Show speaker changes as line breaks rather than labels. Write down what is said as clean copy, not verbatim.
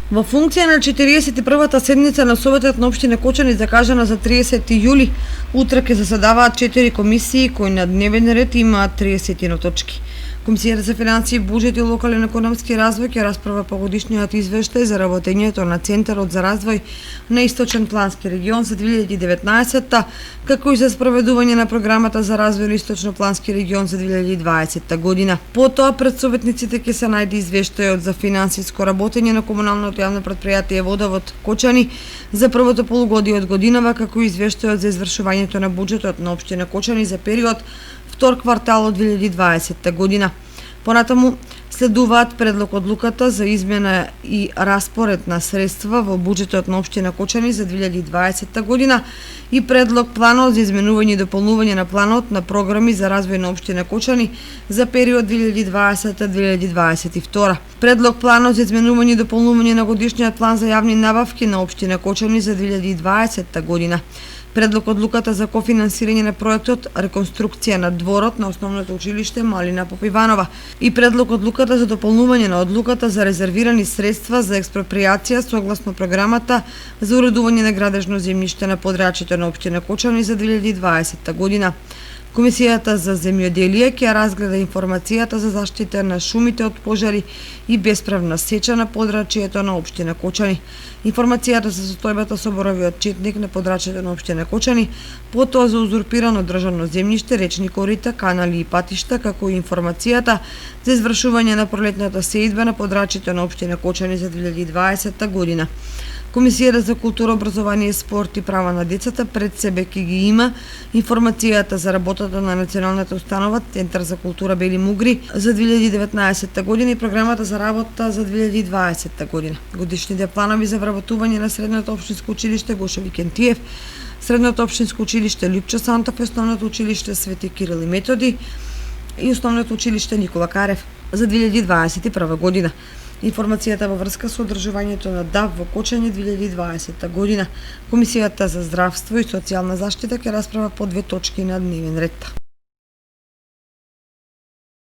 Во функција на 41-та седница на Советот на општина Кочани закажана за 30 јули, утре ќе заседаваат 4 комисии кои на дневен ред имаат 30 точки. Комисијата за финансии, буџет и локален економски развој ќе расправа погодишниот извештај за работењето на Центарот за развој на Источен плански регион за 2019, како и за спроведување на програмата за развој на Источно-плански регион за 2020 година. Потоа пред советниците ќе се најде извештајот за финансиско работење на комуналното јавно претпријатие Водовод Кочани за првото полугодие од годинава, како и извештајот за извршувањето на буџетот на општина Кочани за период втор квартал од 2020 година. Понатаму следуваат предлог одлуката за измена и распоред на средства во буџетот на општина Кочани за 2020 година и предлог планот за изменување и дополнување на планот на програми за развој на општина Кочани за период 2020-2022. Предлог планот за изменување и дополнување на годишниот план за јавни набавки на општина Кочани за 2020 година. Предлог одлуката за кофинансирање на проектот реконструкција на дворот на основното училиште Малина Попиванова и предлог одлуката за дополнување на одлуката за резервирани средства за експроприација согласно програмата за уредување на градежно земјиште на подрачјето на општина Кочани за 2020 година. Комисијата за земјоделие ќе разгледа информацијата за заштита на шумите од пожари и бесправна сеча на подрачјето на општина Кочани. Информацијата за состојбата со боровиот четник на подрачјето на општина Кочани, потоа за узурпирано државно земјиште, речни корита, канали и патишта, како и информацијата за извршување на пролетната сеидба на подрачјето на општина Кочани за 2020 година. Комисијата за култура, образование, спорт и права на децата пред себе ќе ги има информацијата за работата на Националната установа Центар за култура Бели Мугри за 2019 година и програмата за работа за 2020 година. Годишните планови за вработување на Средното општинско училиште Гоше Викентиев, Средното општинско училиште Лјупчо Сантов, Основното училиште Свети Кирил и Методи и Основното училиште Никола Карев за 2021 година. Информацијата во врска со одржувањето на ДАВ во Кочани 2020 година. Комисијата за здравство и социјална заштита ќе расправа по 2 точки на дневен ред.